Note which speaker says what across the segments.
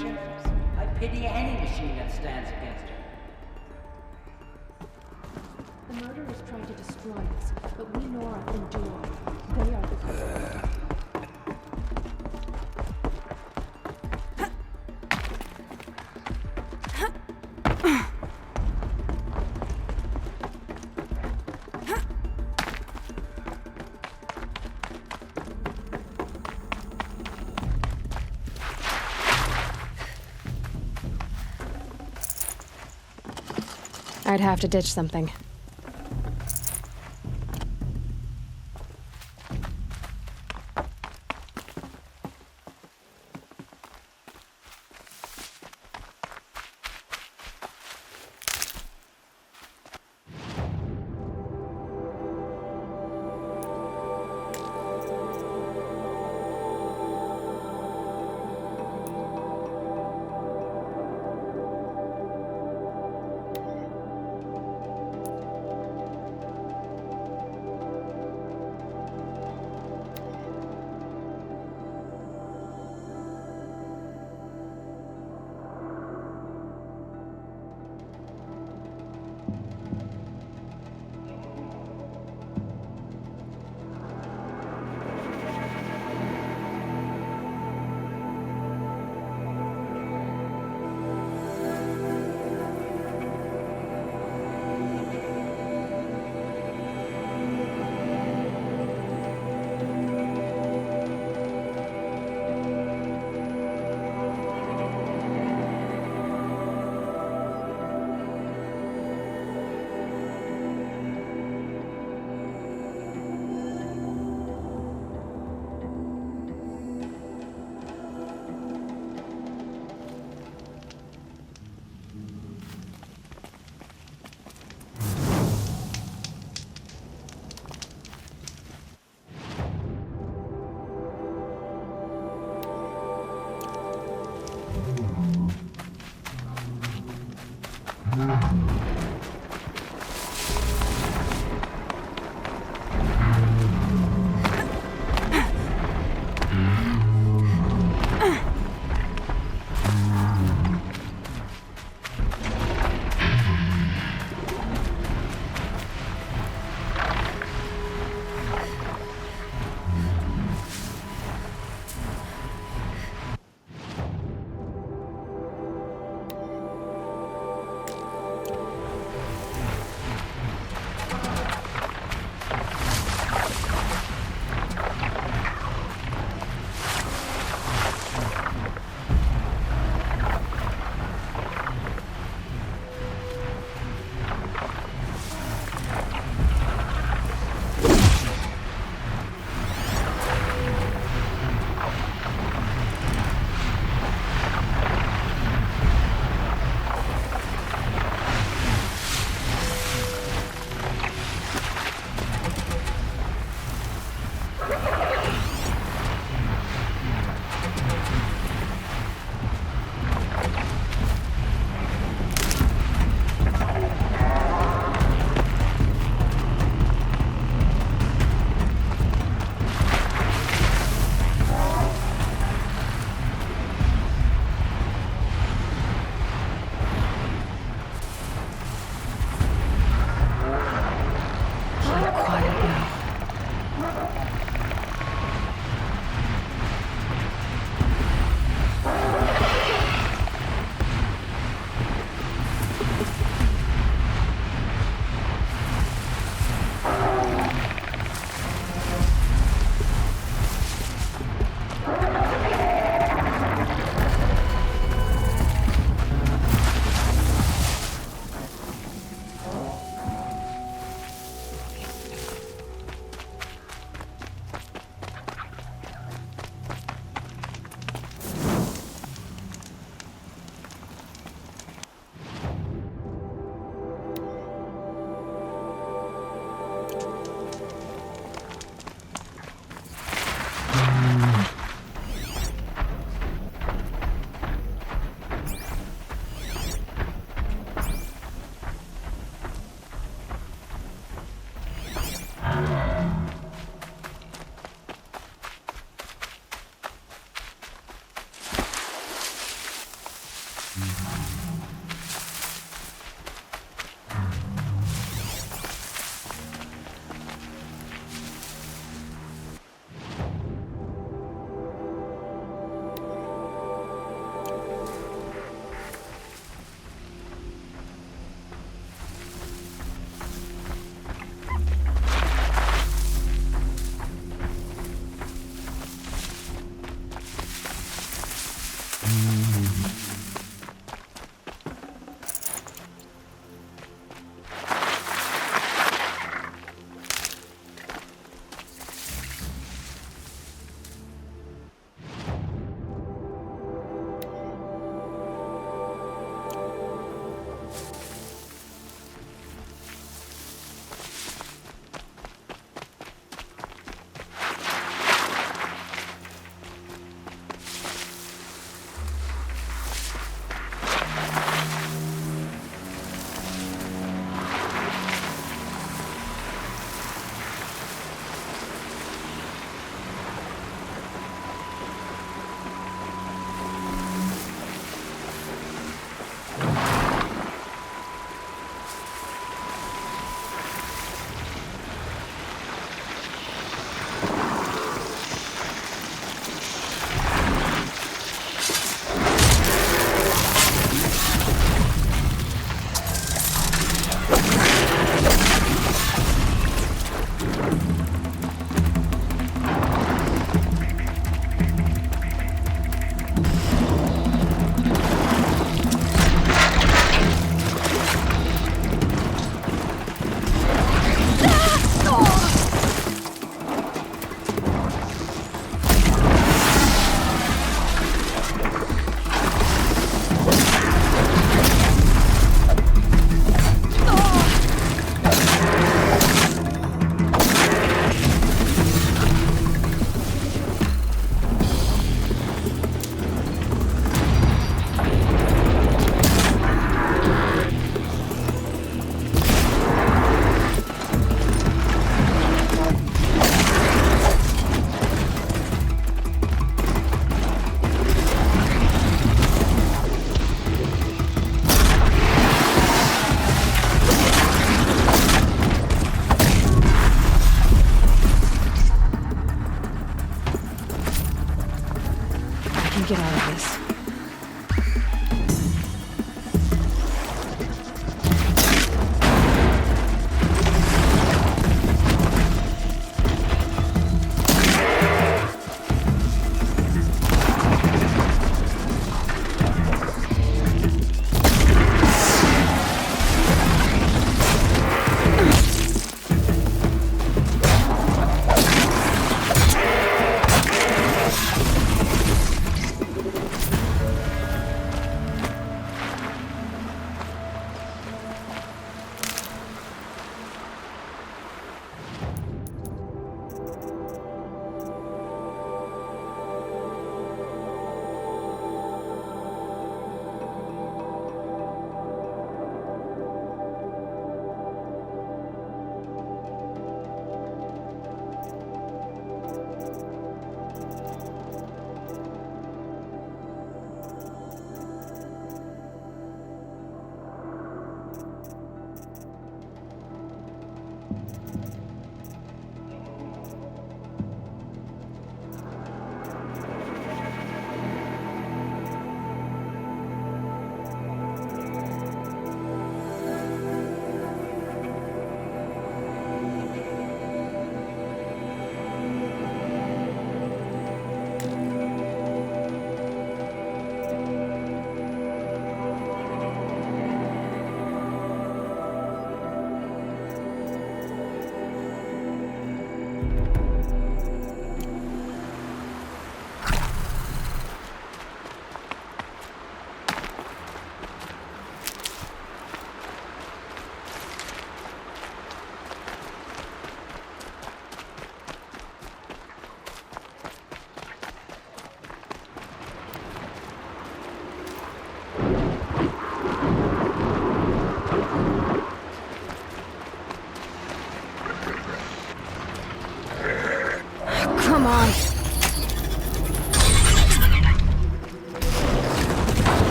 Speaker 1: chambers. I pity any machine that stands against her.
Speaker 2: The murderers tried to destroy us, but we Nora endure. They are the culprits.
Speaker 3: I'd have to ditch something.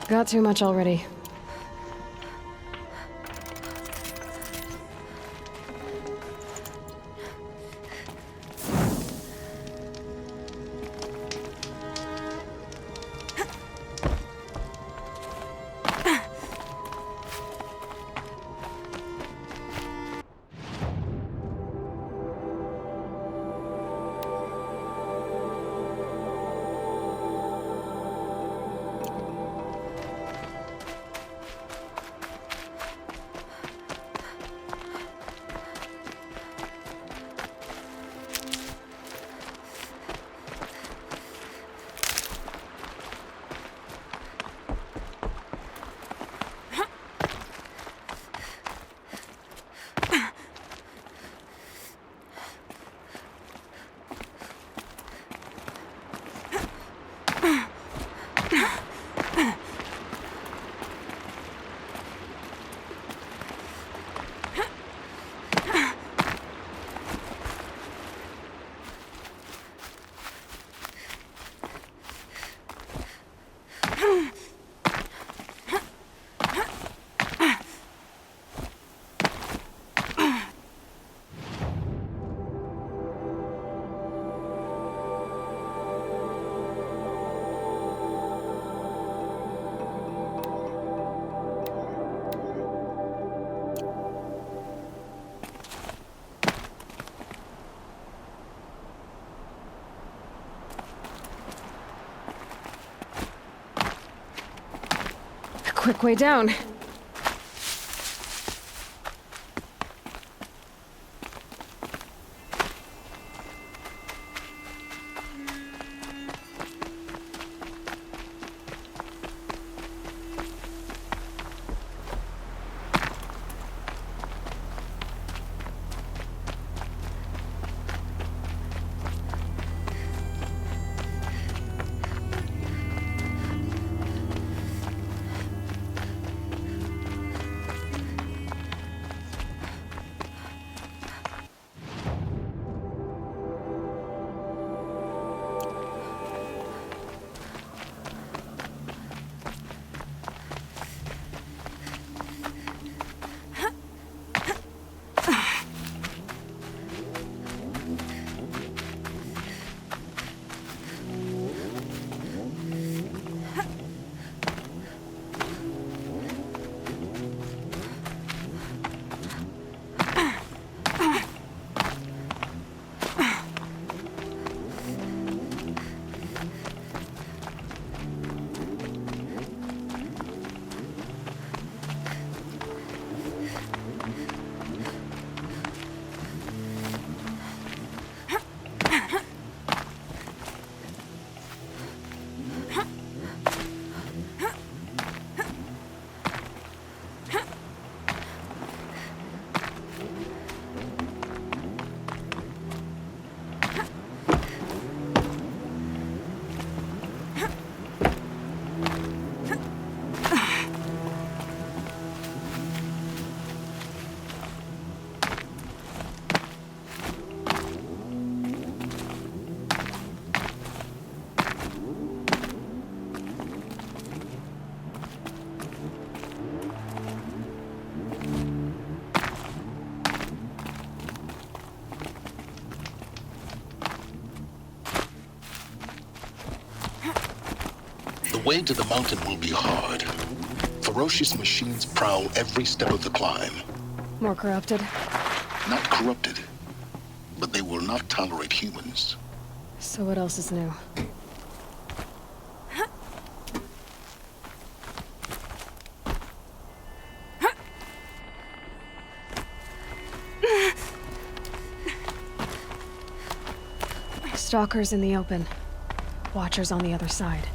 Speaker 3: Got too much already. Quick way down.
Speaker 4: The way to the mountain will be hard. Ferocious machines prowl every step of the climb.
Speaker 3: More corrupted.
Speaker 4: Not corrupted, but they will not tolerate humans.
Speaker 3: So what else is new? Stalkers in the open. Watchers on the other side.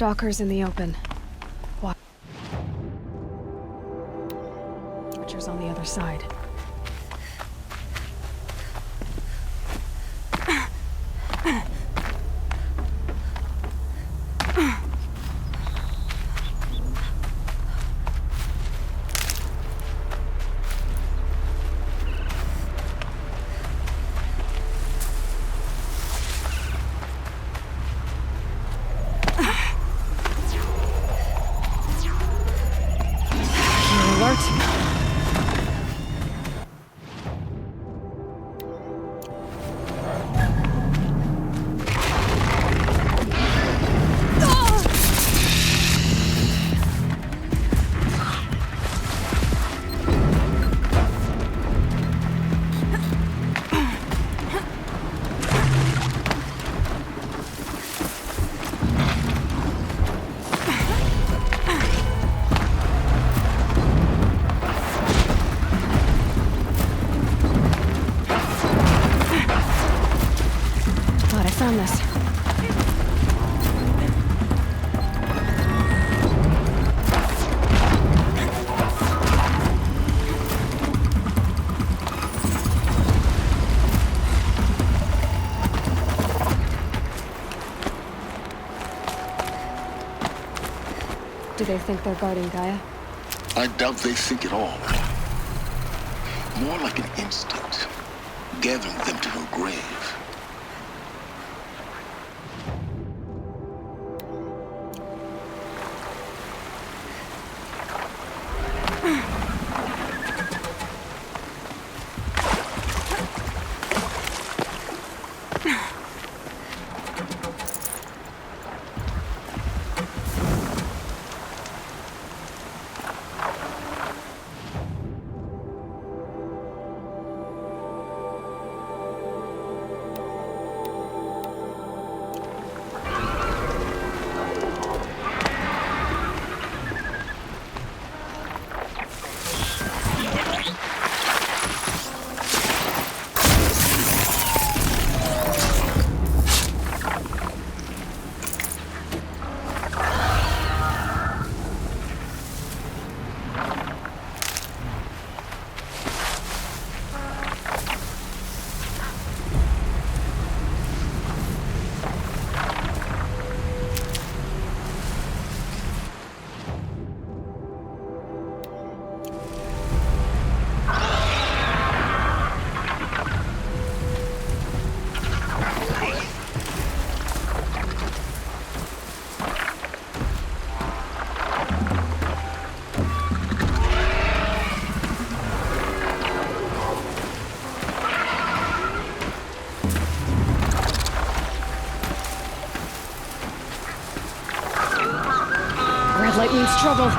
Speaker 3: Stalkers in the open. Watchers on the other side. Found this. Do they think they're guarding Gaia?
Speaker 4: I doubt they think at all. More like an instinct, gathering them to her grave.
Speaker 3: Red light means trouble.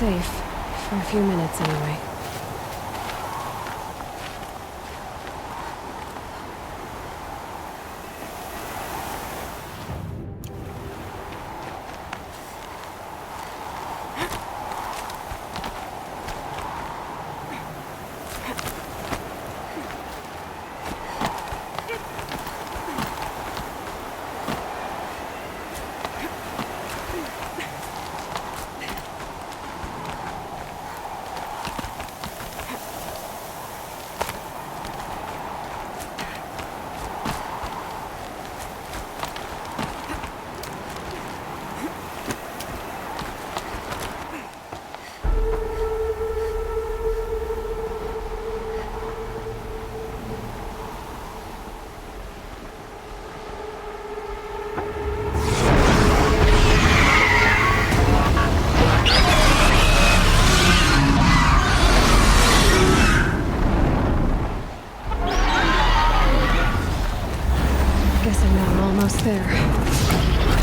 Speaker 3: safe. For a few minutes, anyway. Guessing now we're almost there.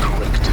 Speaker 4: Correct.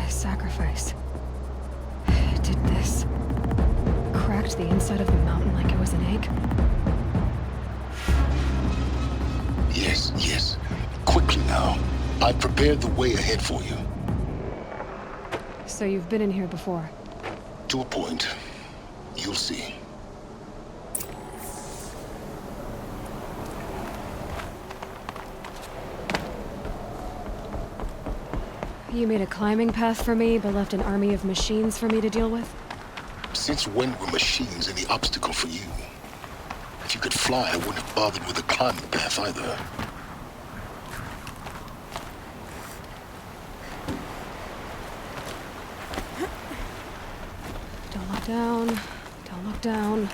Speaker 3: Sacrifice. It did this. Cracked the inside of the mountain like it was an egg.
Speaker 4: Yes, yes. Quickly now. I've prepared the way ahead for you.
Speaker 3: So you've been in here before?
Speaker 4: To a point. You'll see.
Speaker 3: You made a climbing path for me, but left an army of machines for me to deal with?
Speaker 4: Since when were machines any obstacle for you? If you could fly, I wouldn't have bothered with a climbing path either.
Speaker 3: Don't look down. Don't look down.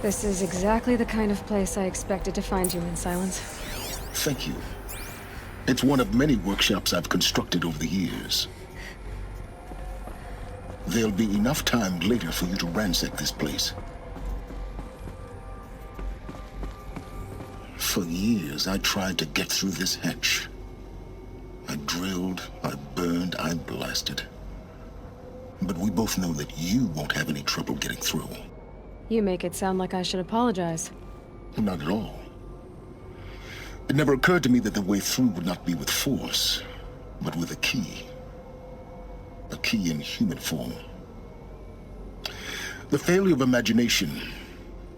Speaker 3: This is exactly the kind of place I expected to find you in, Silence.
Speaker 4: Thank you. It's one of many workshops I've constructed over the years. There'll be enough time later for you to ransack this place. For years, I tried to get through this hatch. I drilled, I burned, I blasted. But we both know that you won't have any trouble getting through.
Speaker 3: You make it sound like I should apologize.
Speaker 4: Not at all. It never occurred to me that the way through would not be with force, but with a key. A key in human form. The failure of imagination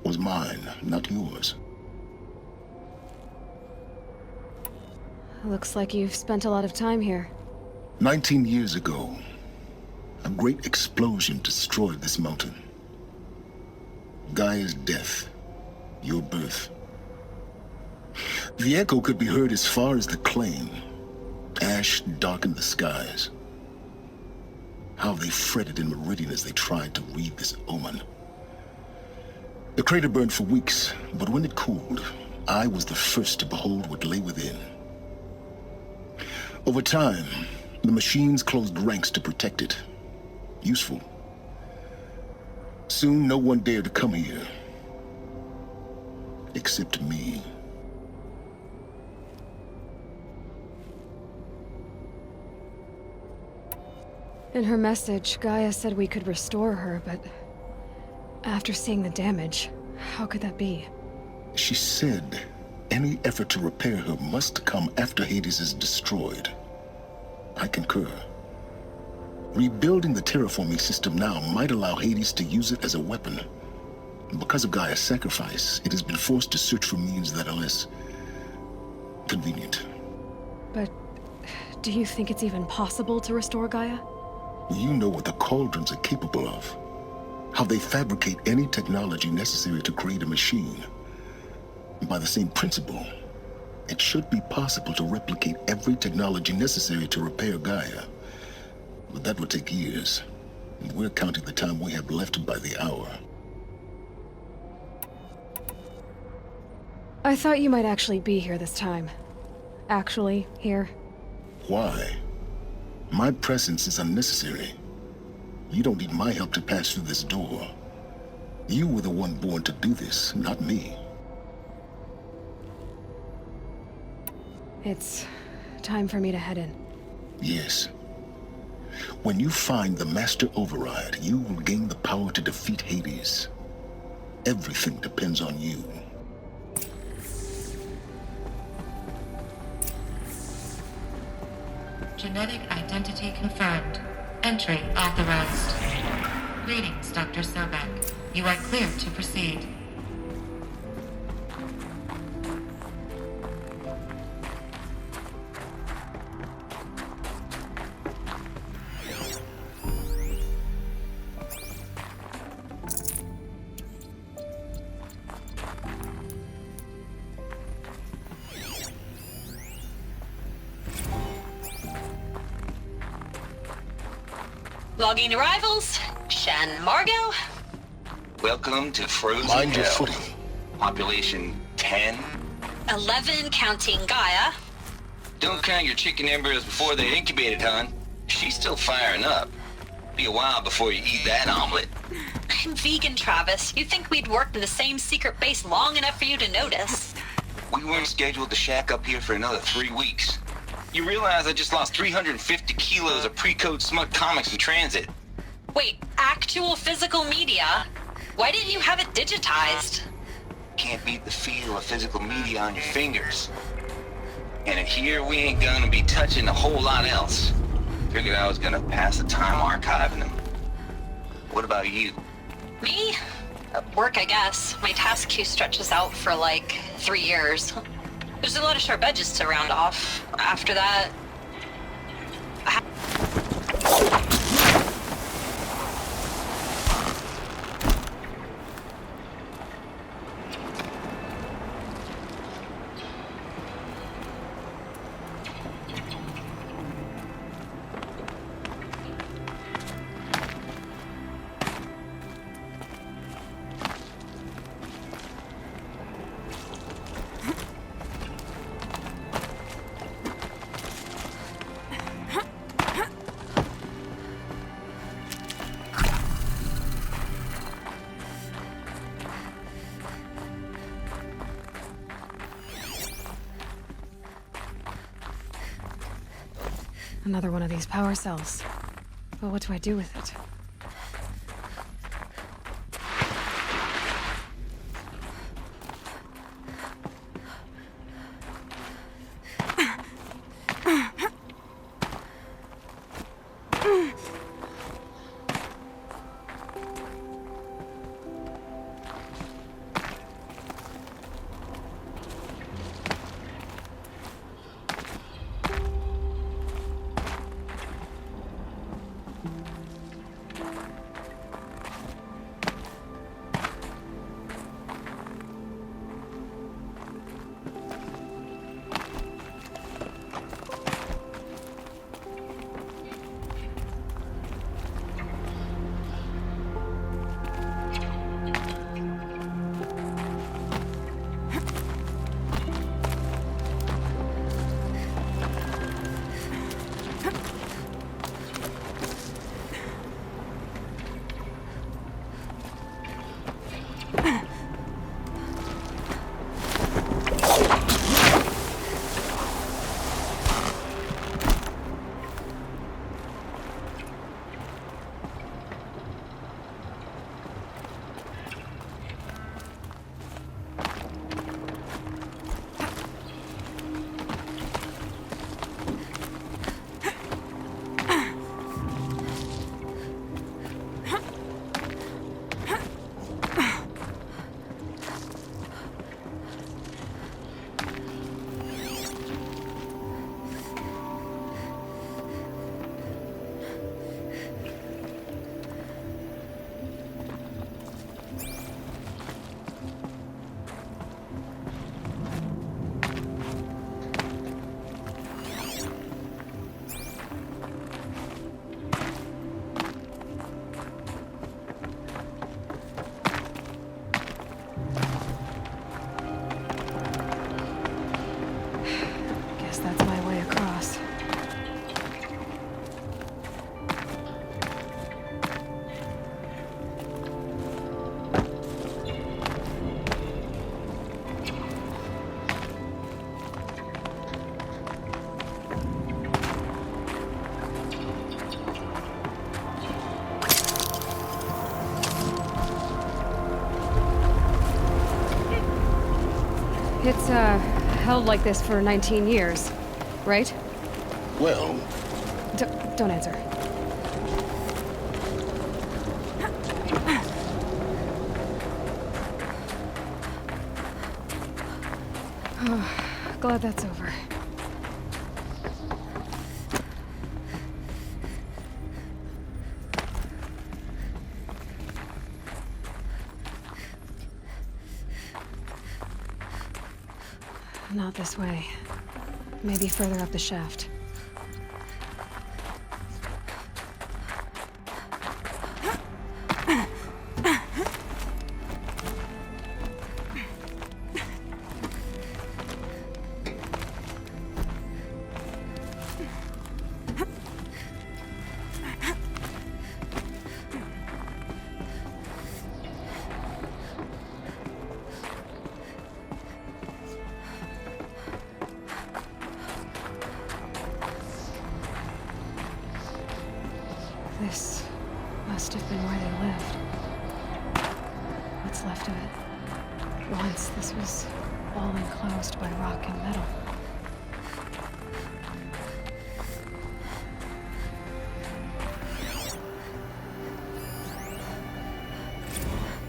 Speaker 4: was mine, not yours.
Speaker 3: Looks like you've spent a lot of time here.
Speaker 4: 19 years ago, a great explosion destroyed this mountain. Gaia's death, your birth. The echo could be heard as far as the claim. Ash darkened the skies. How they fretted in Meridian as they tried to read this omen. The crater burned for weeks, but when it cooled, I was the first to behold what lay within. Over time, the machines closed ranks to protect it. Useful. Soon, no one dared to come here. Except me.
Speaker 3: In her message, Gaia said we could restore her, but after seeing the damage, how could that be?
Speaker 4: She said any effort to repair her must come after Hades is destroyed. I concur. Rebuilding the terraforming system now might allow Hades to use it as a weapon. Because of Gaia's sacrifice, it has been forced to search for means that are less convenient.
Speaker 3: But do you think it's even possible to restore Gaia?
Speaker 4: You know what the Cauldrons are capable of. How they fabricate any technology necessary to create a machine. By the same principle, it should be possible to replicate every technology necessary to repair Gaia. But that would take years. And we're counting the time we have left by the hour.
Speaker 3: I thought you might actually be here this time. Actually, here.
Speaker 4: Why? My presence is unnecessary. You don't need my help to pass through this door. You were the one born to do this, not me.
Speaker 3: It's time for me to head in.
Speaker 4: Yes. When you find the Master Override, you will gain the power to defeat Hades. Everything depends on you.
Speaker 5: Genetic identity confirmed. Entry authorized. Greetings, Dr. Sobek. You are clear to proceed.
Speaker 6: Logging arrivals. Shan Margot.
Speaker 7: Welcome to Frozen
Speaker 4: Mind your
Speaker 7: Hell.
Speaker 4: footing.
Speaker 7: Population 10.
Speaker 6: 11 counting Gaia.
Speaker 7: Don't count your chicken embryos before they're incubated, hon. She's still firing up. Be a while before you eat that omelet.
Speaker 6: I'm vegan, Travis. You'd think we'd worked in the same secret base long enough for you to notice.
Speaker 7: We weren't scheduled to shack up here for another 3 weeks. You realize I just lost 350 kilos of pre-code smut comics in transit.
Speaker 6: Wait, actual physical media? Why didn't you have it digitized?
Speaker 7: Can't beat the feel of physical media on your fingers. And in here, we ain't gonna be touching a whole lot else. Figured I was gonna pass the time archiving them. What about you?
Speaker 6: Me? Work, I guess. My task queue stretches out for like 3 years. There's a lot of sharp edges to round off. After that...
Speaker 3: Another one of these power cells. But what do I do with it? It's, held like this for 19 years, right?
Speaker 4: Well,
Speaker 3: Don't answer. Oh, glad that's over. Not this way. Maybe further up the shaft. This must have been where they lived. What's left of it. Once this was all enclosed by rock and metal.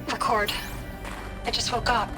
Speaker 6: Record. I just woke up.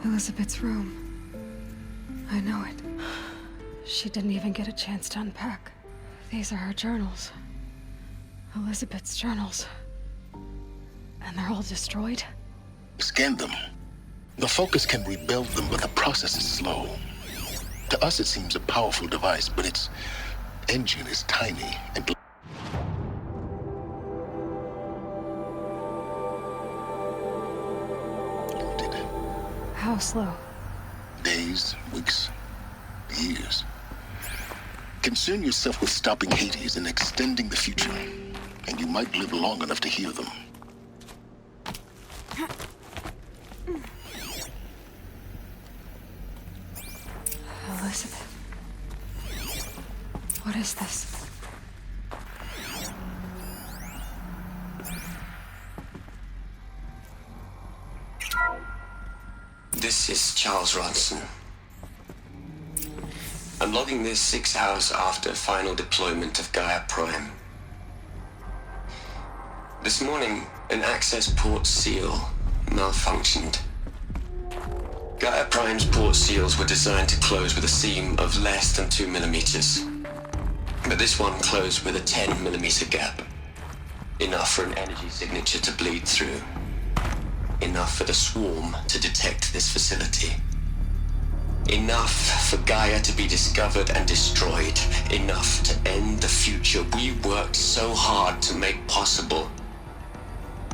Speaker 3: Elizabeth's room. I know it. She didn't even get a chance to unpack. These are her journals. Elizabeth's journals. And they're all destroyed?
Speaker 4: scan them. The Focus can rebuild them, but the process is slow. To us, it seems a powerful device, but its engine is tiny and...
Speaker 3: How slow?
Speaker 4: Days, weeks, years. Concern yourself with stopping Hades and extending the future, and you might live long enough to hear them.
Speaker 3: Elizabeth. What is this?
Speaker 8: This is Charles Ronson. I'm logging this 6 hours after final deployment of Gaia Prime. This morning, an access port seal malfunctioned. Gaia Prime's port seals were designed to close with a seam of less than 2 millimeters. But this one closed with a 10 millimeter gap. Enough for an energy signature to bleed through. Enough for the swarm to detect this facility. Enough for Gaia to be discovered and destroyed. Enough to end the future we worked so hard to make possible.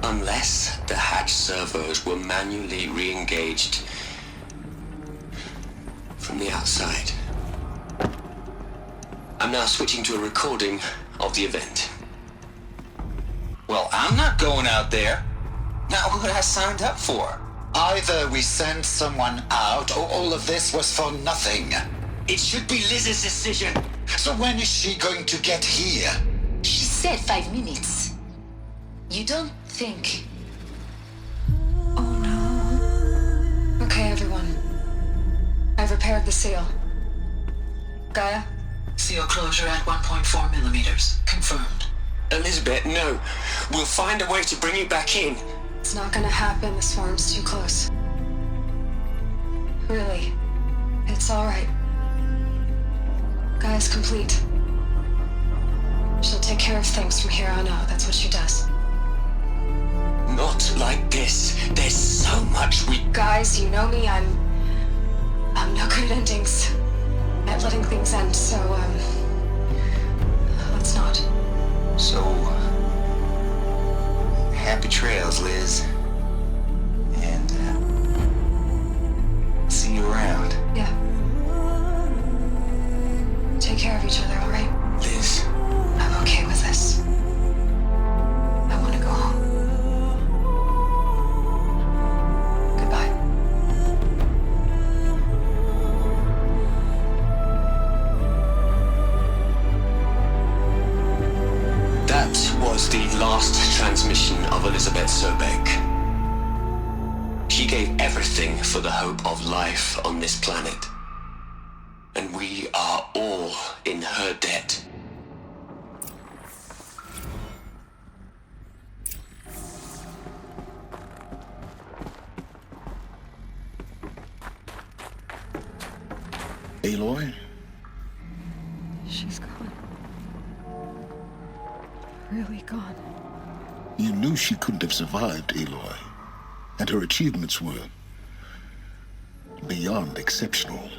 Speaker 8: Unless the hatch servos were manually re-engaged from the outside. I'm now switching to a recording of the event.
Speaker 7: Well, I'm not going out there. Not what I signed up for.
Speaker 9: Either we send someone out, or all of this was for nothing.
Speaker 7: It should be Liz's decision.
Speaker 9: So when is she going to get here?
Speaker 10: She said 5 minutes. You don't think...
Speaker 3: Oh no. Okay, everyone. I've repaired the seal. Gaia?
Speaker 10: Seal closure at 1.4 millimeters. Confirmed.
Speaker 8: Elizabeth, no. We'll find a way to bring you back in.
Speaker 3: It's not gonna happen. The swarm's too close. Really. It's alright. Gaia's complete. She'll take care of things from here on out. That's what she does.
Speaker 8: Not like this. There's so much we...
Speaker 3: Guys, you know me, I'm no good at endings. At letting things end, so, let's not.
Speaker 7: So, happy trails, Liz. And, see you around.
Speaker 3: Yeah. Take care of each other, alright?
Speaker 8: Liz.
Speaker 3: I'm okay with this. I want to go home. Goodbye.
Speaker 8: That was the last transmission of Elizabeth Sobek. She gave everything for the hope of life on this planet. And we are all in her debt.
Speaker 4: Aloy?
Speaker 3: She's gone. Really gone.
Speaker 4: You knew she couldn't have survived, Aloy. And her achievements were beyond exceptional.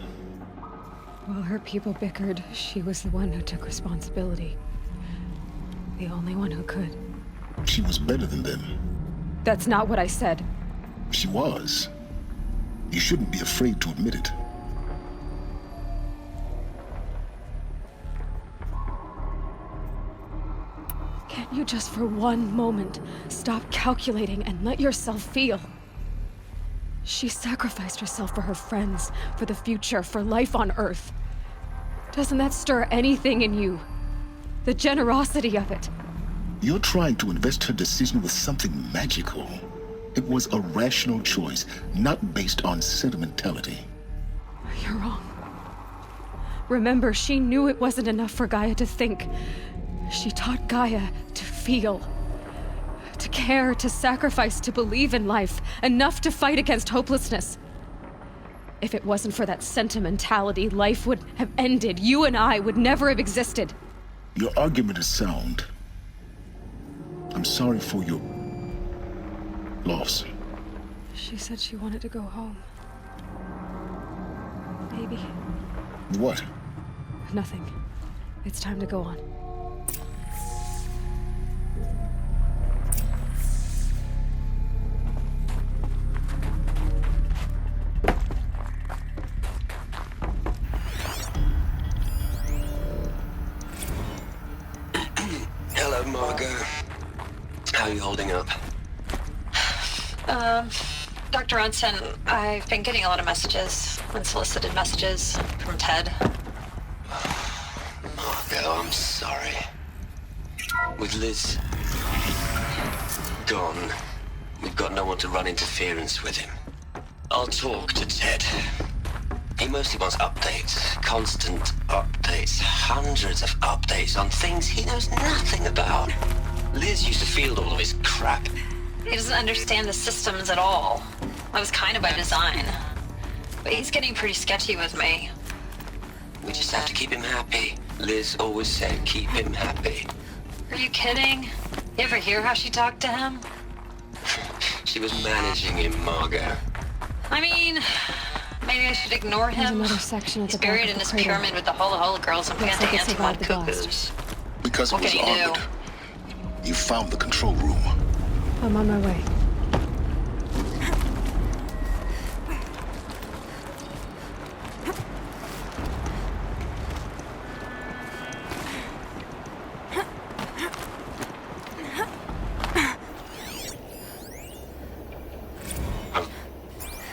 Speaker 3: While her people bickered, she was the one who took responsibility. The only one who could.
Speaker 4: She was better than them.
Speaker 3: That's not what I said.
Speaker 4: She was. You shouldn't be afraid to admit it.
Speaker 3: Can't you just for one moment stop calculating and let yourself feel? She sacrificed herself for her friends, for the future, for life on Earth. Doesn't that stir anything in you? The generosity of it.
Speaker 4: You're trying to invest her decision with something magical. It was a rational choice, not based on sentimentality.
Speaker 3: You're wrong. Remember, she knew it wasn't enough for Gaia to think. She taught Gaia to feel. To care, to sacrifice, to believe in life. Enough to fight against hopelessness. If it wasn't for that sentimentality, life would have ended. You and I would never have existed.
Speaker 4: Your argument is sound. I'm sorry for your loss.
Speaker 3: She said she wanted to go home. Maybe.
Speaker 4: What?
Speaker 3: Nothing. It's time to go on.
Speaker 8: Hello, Margot. How are you holding up?
Speaker 6: Dr. Ronson, I've been getting a lot of messages, unsolicited messages from Ted.
Speaker 8: Margot, I'm sorry. With Liz gone, we've got no one to run interference with him. I'll talk to Ted. He mostly wants updates, constant updates, hundreds of updates on things he knows nothing about. Liz used to field all of his crap.
Speaker 6: He doesn't understand the systems at all. That was kind of by design. But he's getting pretty sketchy with me.
Speaker 8: We just have to keep him happy. Liz always said keep him happy.
Speaker 6: Are you kidding? You ever hear how she talked to him?
Speaker 8: She was managing him, Margot.
Speaker 6: I mean, maybe I should ignore
Speaker 3: There's
Speaker 6: him.
Speaker 3: another section at
Speaker 6: He's
Speaker 3: the back
Speaker 6: buried
Speaker 3: of
Speaker 6: in
Speaker 3: the
Speaker 6: his
Speaker 3: crater.
Speaker 6: pyramid with the Hula Hula girls and
Speaker 3: Looks like it
Speaker 6: Panta
Speaker 3: survived
Speaker 6: Antimon
Speaker 3: the blast.
Speaker 6: cuckoos.
Speaker 4: Because
Speaker 6: What
Speaker 4: it was
Speaker 6: can he do?
Speaker 4: armored. You found the control room.
Speaker 3: I'm on my way.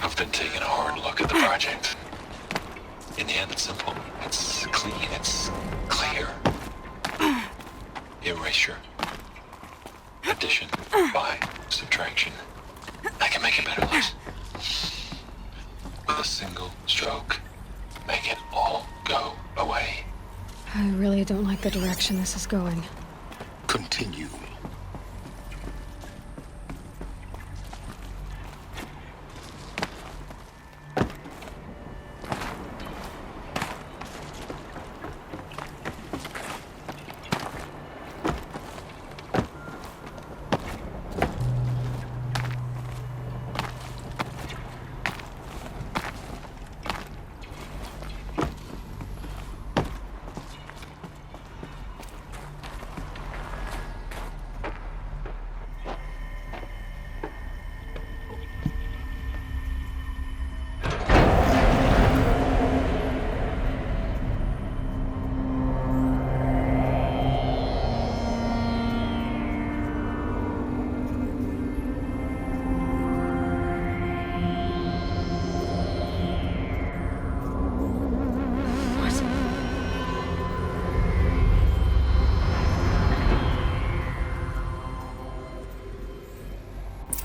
Speaker 11: I've been taking a hard look at the project. In the end, it's simple. It's clean. It's clear. Erasure. Addition. By. Subtraction. I can make it better, Liz. With a single stroke. Make it all go away.
Speaker 3: I really don't like the direction this is going.
Speaker 4: Continue.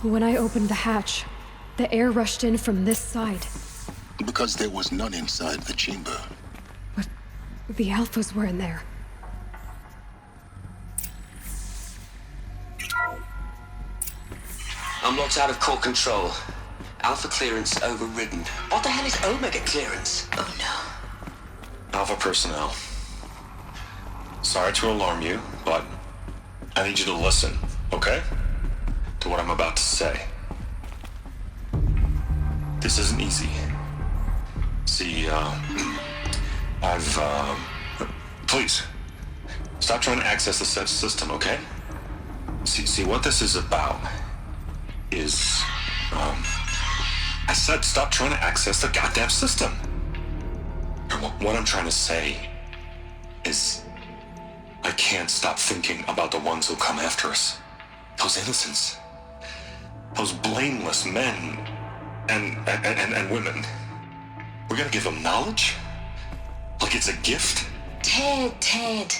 Speaker 3: When I opened the hatch, the air rushed in from this side.
Speaker 4: Because there was none inside the chamber.
Speaker 3: But the Alphas were in there.
Speaker 8: I'm locked out of core control. Alpha clearance overridden. What the hell is Omega clearance? Oh no.
Speaker 11: Alpha personnel. Sorry to alarm you, but I need you to listen, okay? To what I'm about to say. This isn't easy. See, please, stop trying to access the set system, okay? See, what this is about is, I said stop trying to access the goddamn system. What I'm trying to say is, I can't stop thinking about the ones who come after us. Those innocents. Those blameless men and women. We're gonna give them knowledge? Like it's a gift?
Speaker 10: Ted.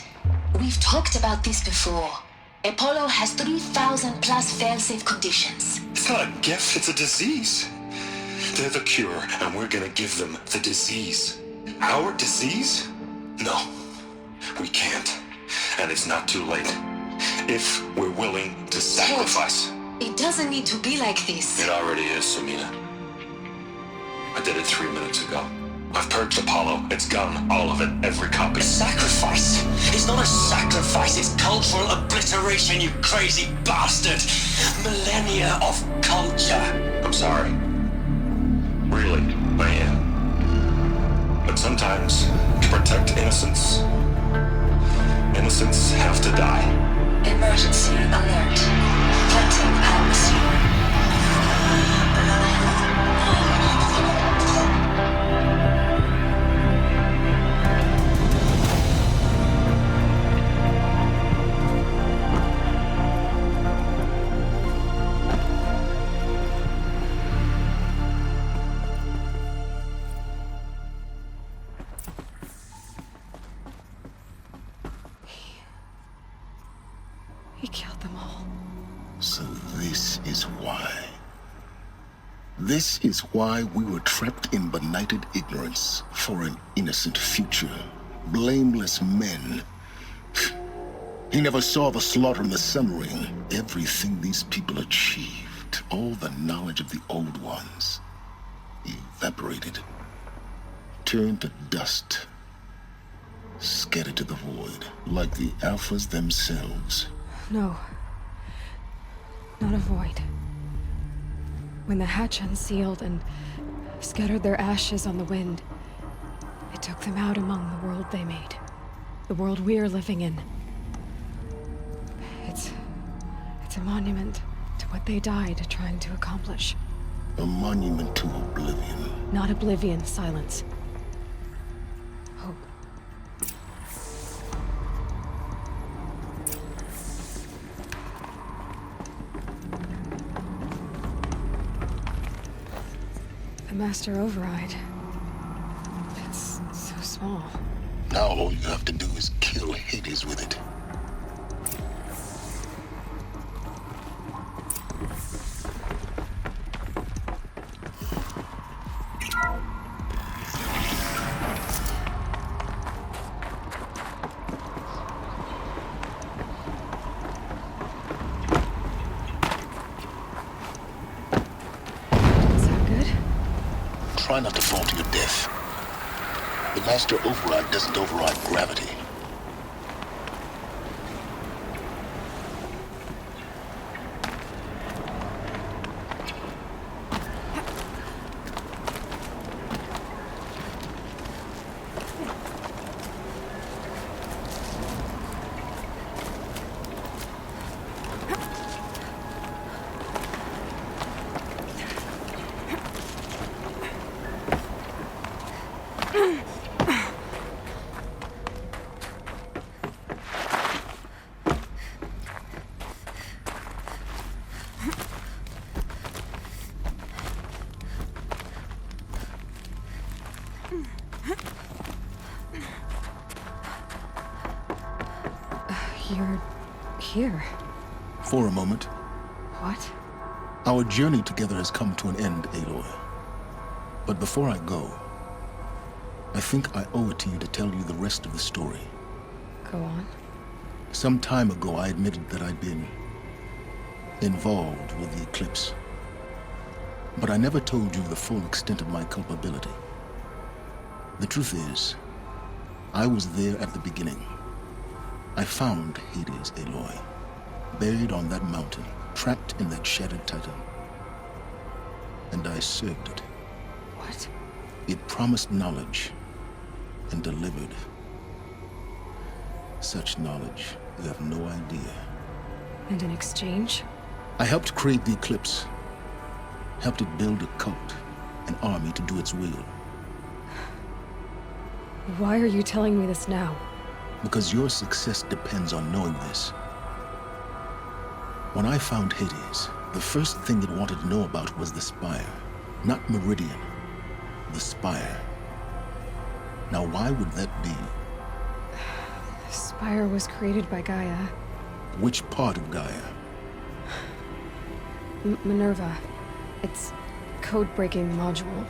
Speaker 10: We've talked about this before. Apollo has 3,000 plus fail-safe conditions.
Speaker 11: It's not a gift, it's a disease. They're the cure, and we're gonna give them the disease. Our disease? No, we can't. And it's not too late. If we're willing to sacrifice.
Speaker 10: It doesn't need to be like this.
Speaker 11: It already is, Samina. I did it 3 minutes ago. I've purged Apollo. It's gone. All of it. Every copy.
Speaker 8: A sacrifice? It's not a sacrifice. It's cultural obliteration, you crazy bastard. Millennia of culture.
Speaker 11: I'm sorry. Really, I am. But sometimes, to protect innocence, innocents have to die.
Speaker 10: Emergency alert. Planting atmosphere.
Speaker 3: He killed them all.
Speaker 4: So this is why. This is why we were trapped in benighted ignorance for an innocent future. Blameless men. He never saw the slaughter in the Sun Ring. Everything these people achieved, all the knowledge of the old ones, evaporated, turned to dust, scattered to the void, like the Alphas themselves.
Speaker 3: No. Not a void. When the hatch unsealed and scattered their ashes on the wind, it took them out among the world they made. The world we're living in. It's a monument to what they died trying to accomplish.
Speaker 4: A monument to oblivion.
Speaker 3: Not oblivion, Silence. Hope. The Master Override. It's so small.
Speaker 4: Now all you have to do is kill Hades with it. Try not to fall to your death. The Master Override doesn't override gravity.
Speaker 3: You're here.
Speaker 4: For a moment.
Speaker 3: What?
Speaker 4: Our journey together has come to an end, Aloy. But before I go, I think I owe it to you to tell you the rest of the story.
Speaker 3: Go on.
Speaker 4: Some time ago, I admitted that I'd been involved with the eclipse. But I never told you the full extent of my culpability. The truth is, I was there at the beginning. I found Hades, Aloy, buried on that mountain, trapped in that shattered titan. And I served it.
Speaker 3: What?
Speaker 4: It promised knowledge and delivered. Such knowledge, you have no idea.
Speaker 3: And in exchange?
Speaker 4: I helped create the eclipse. Helped it build a cult, an army to do its will.
Speaker 3: Why are you telling me this now?
Speaker 4: Because your success depends on knowing this. When I found Hades, the first thing it wanted to know about was the Spire. Not Meridian. The Spire. Now why would that be?
Speaker 3: The Spire was created by Gaia.
Speaker 4: Which part of Gaia?
Speaker 3: Minerva. Its code-breaking module.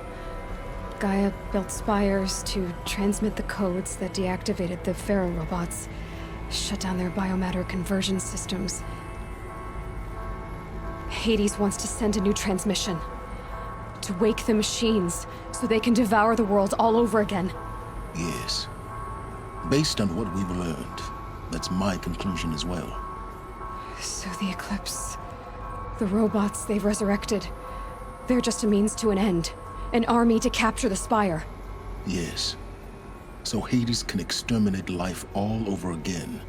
Speaker 3: Gaia built spires to transmit the codes that deactivated the Pharaoh robots, shut down their biomatter conversion systems. Hades wants to send a new transmission. To wake the machines, so they can devour the world all over again.
Speaker 4: Yes. Based on what we've learned, that's my conclusion as well.
Speaker 3: So the Eclipse, the robots they've resurrected, they're just a means to an end. An army to capture the Spire.
Speaker 4: Yes. So Hades can exterminate life all over again.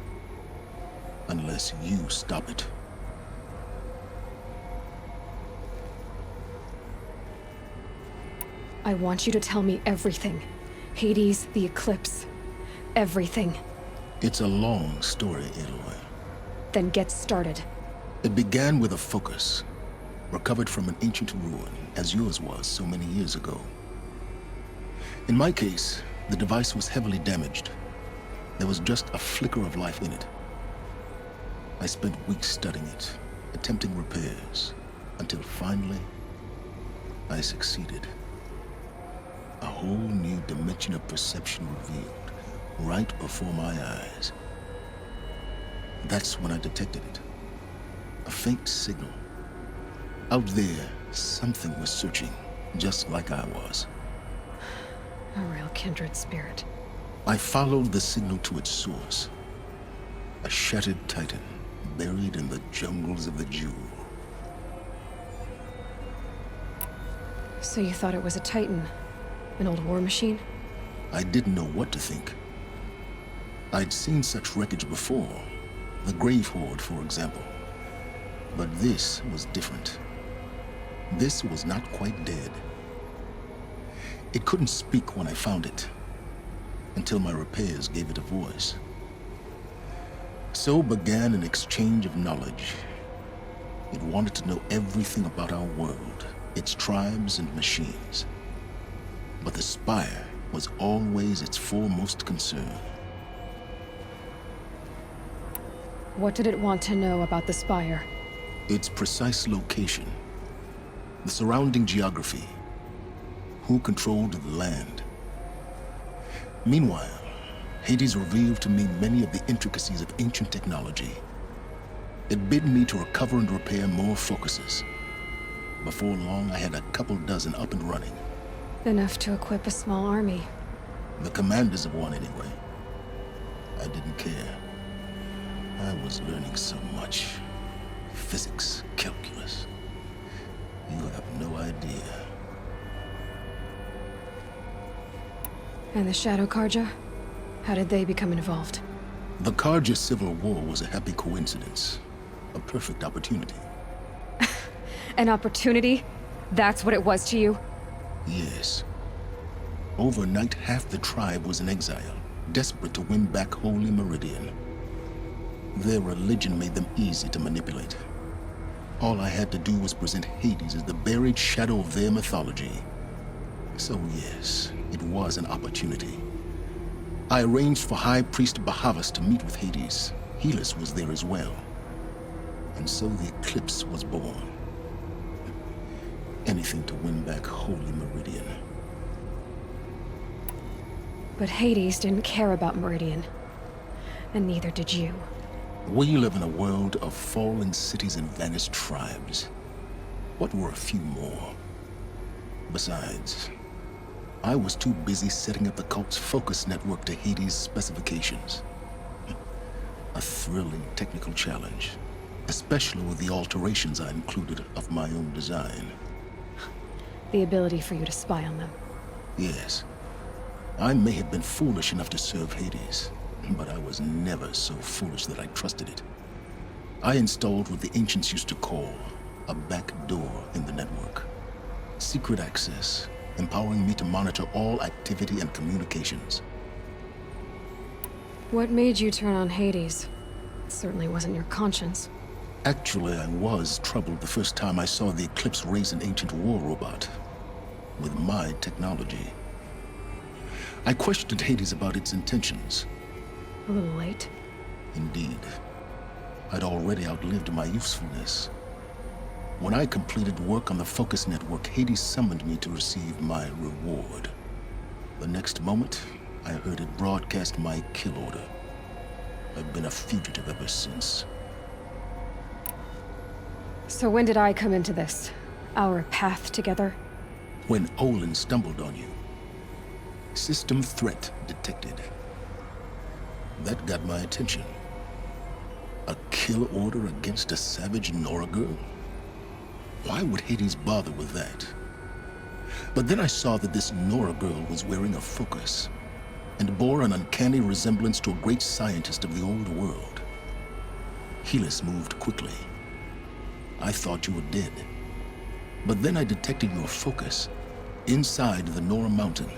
Speaker 4: Unless you stop it.
Speaker 3: I want you to tell me everything. Hades, the Eclipse. Everything.
Speaker 4: It's a long story, Aloy.
Speaker 3: Then get started.
Speaker 4: It began with a focus. Recovered from an ancient ruin, as yours was so many years ago. In my case, the device was heavily damaged. There was just a flicker of life in it. I spent weeks studying it, attempting repairs, until finally, I succeeded. A whole new dimension of perception revealed, right before my eyes. That's when I detected it. A faint signal. Out there, something was searching, just like I was.
Speaker 3: A real kindred spirit.
Speaker 4: I followed the signal to its source. A shattered titan, buried in the jungles of the Jewel.
Speaker 3: So you thought it was a titan? An old war machine?
Speaker 4: I didn't know what to think. I'd seen such wreckage before. The Grave Horde, for example. But this was different. This was not quite dead. It couldn't speak when I found it, until my repairs gave it a voice. So began an exchange of knowledge. It wanted to know everything about our world, its tribes and machines. But the Spire was always its foremost concern.
Speaker 3: What did it want to know about the Spire?
Speaker 4: Its precise location. The surrounding geography. Who controlled the land. Meanwhile, Hades revealed to me many of the intricacies of ancient technology. It bid me to recover and repair more focuses. Before long, I had a couple dozen up and running.
Speaker 3: Enough to equip a small army.
Speaker 4: The commanders of one, anyway. I didn't care. I was learning so much. Physics, calculus. You have no idea.
Speaker 3: And the Shadow Karja? How did they become involved?
Speaker 4: The Karja Civil War was a happy coincidence. A perfect opportunity.
Speaker 3: An opportunity? That's what it was to you?
Speaker 4: Yes. Overnight, half the tribe was in exile, desperate to win back Holy Meridian. Their religion made them easy to manipulate. All I had to do was present Hades as the buried shadow of their mythology. So yes, it was an opportunity. I arranged for High Priest Bahavas to meet with Hades. Helis was there as well. And so the Eclipse was born. Anything to win back Holy Meridian.
Speaker 3: But Hades didn't care about Meridian. And neither did you.
Speaker 4: We live in a world of fallen cities and vanished tribes. What were a few more? Besides, I was too busy setting up the cult's focus network to Hades' specifications. A thrilling technical challenge, especially with the alterations I included of my own design.
Speaker 3: The ability for you to spy on them.
Speaker 4: Yes. I may have been foolish enough to serve Hades, but I was never so foolish that I trusted it. I installed what the ancients used to call a back door in the network. Secret access, empowering me to monitor all activity and communications.
Speaker 3: What made you turn on Hades? It certainly wasn't your conscience.
Speaker 4: Actually, I was troubled the first time I saw the Eclipse raise an ancient war robot with my technology. I questioned Hades about its intentions.
Speaker 3: A little late.
Speaker 4: Indeed. I'd already outlived my usefulness. When I completed work on the Focus Network, Hades summoned me to receive my reward. The next moment, I heard it broadcast my kill order. I've been a fugitive ever since.
Speaker 3: So when did I come into this? Our path together?
Speaker 4: When Olin stumbled on you. System threat detected. That got my attention. A kill order against a savage Nora girl? Why would Hades bother with that? But then I saw that this Nora girl was wearing a focus and bore an uncanny resemblance to a great scientist of the old world. Helis moved quickly. I thought you were dead. But then I detected your focus inside the Nora mountain.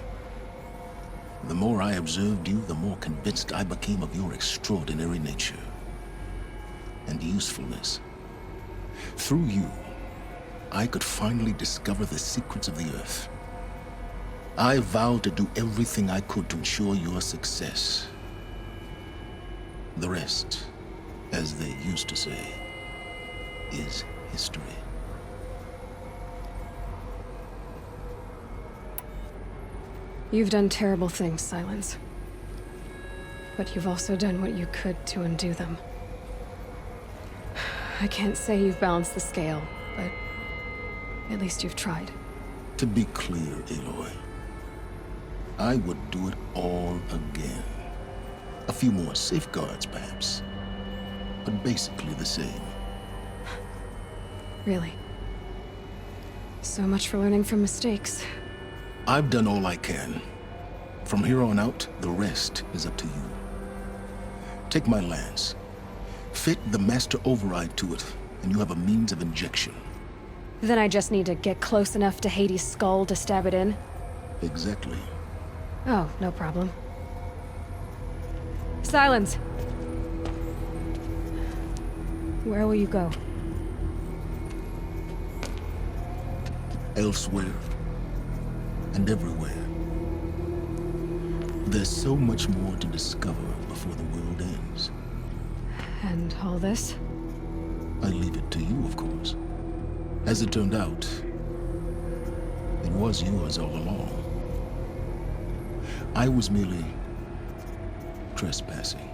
Speaker 4: The more I observed you, the more convinced I became of your extraordinary nature and usefulness. Through you, I could finally discover the secrets of the Earth. I vowed to do everything I could to ensure your success. The rest, as they used to say, is history.
Speaker 3: You've done terrible things, Silence. But you've also done what you could to undo them. I can't say you've balanced the scale, but at least you've tried.
Speaker 4: To be clear, Aloy, I would do it all again. A few more safeguards, perhaps, but basically the same.
Speaker 3: Really? So much for learning from mistakes.
Speaker 4: I've done all I can. From here on out, the rest is up to you. Take my lance. Fit the master override to it, and you have a means of injection.
Speaker 3: Then I just need to get close enough to Hades' skull to stab it in?
Speaker 4: Exactly.
Speaker 3: Oh, no problem. Silence! Where will you go?
Speaker 4: Elsewhere. And everywhere. There's so much more to discover before the world ends.
Speaker 3: And all this?
Speaker 4: I leave it to you, of course. As it turned out, it was yours all along. I was merely trespassing.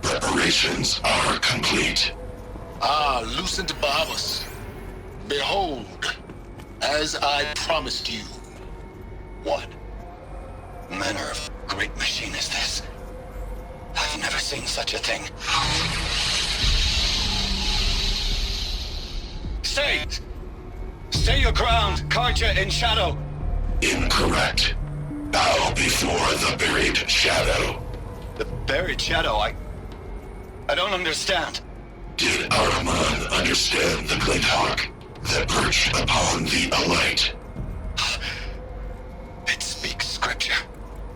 Speaker 12: Preparations are complete.
Speaker 4: Ah, Lucent Bahavas. Behold, as I promised you.
Speaker 7: What manner of great machine is this? I've never seen such a thing. Stay! Stay your ground, Karja in shadow!
Speaker 12: Incorrect. Bow before the buried shadow.
Speaker 7: The buried shadow? I don't understand.
Speaker 12: Did Araman understand the Glint Hawk that perched upon the Alight?
Speaker 7: It speaks scripture.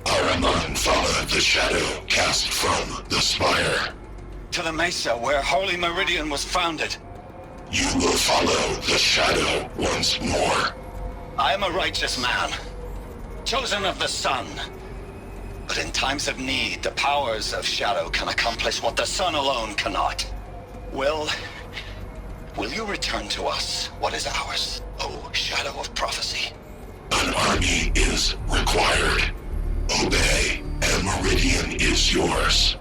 Speaker 12: Araman followed the shadow cast from the spire.
Speaker 7: To the mesa where Holy Meridian was founded.
Speaker 12: You will follow the shadow once more.
Speaker 7: I am a righteous man, chosen of the sun. But in times of need, the powers of shadow can accomplish what the sun alone cannot. Will you return to us what is ours, O Shadow of Prophecy?
Speaker 12: An army is required. Obey, and Meridian is yours.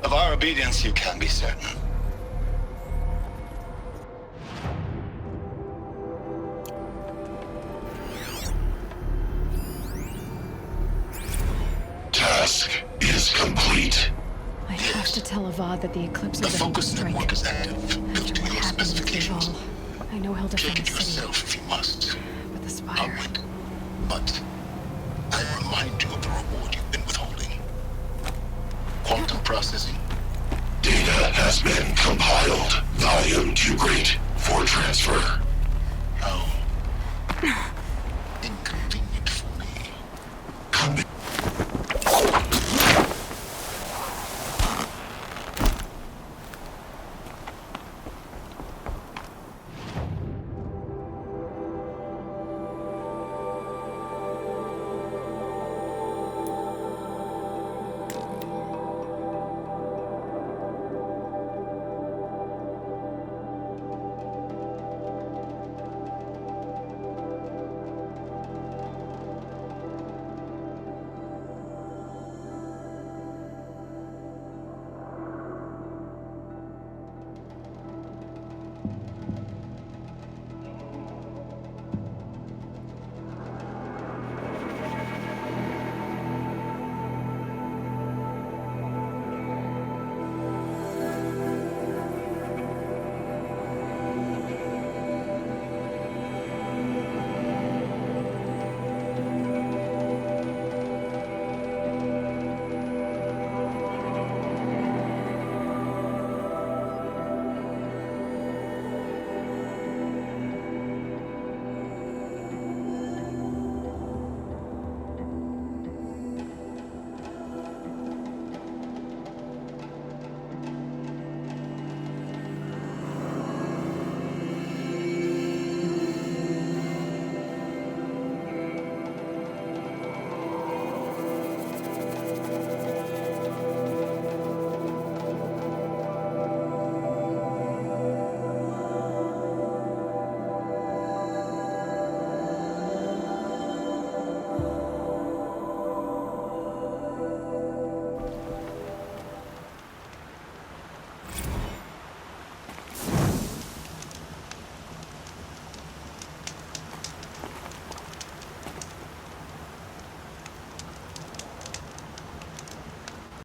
Speaker 7: Of our obedience you can be certain.
Speaker 12: Task is complete.
Speaker 3: I have to tell Avad that the eclipse
Speaker 4: The
Speaker 3: is about to
Speaker 4: focus
Speaker 3: strike.
Speaker 4: network is active, built to
Speaker 3: What
Speaker 4: your
Speaker 3: happened with
Speaker 4: specifications.
Speaker 3: Duval? I know he'll defend
Speaker 4: Take
Speaker 3: the
Speaker 4: it
Speaker 3: city,
Speaker 4: yourself if you must.
Speaker 3: but the
Speaker 4: I'll
Speaker 3: spire.
Speaker 4: wait. But I remind you of the reward you've been withholding. Quantum processing.
Speaker 12: Data has been compiled. Volume too great for transfer.
Speaker 4: No.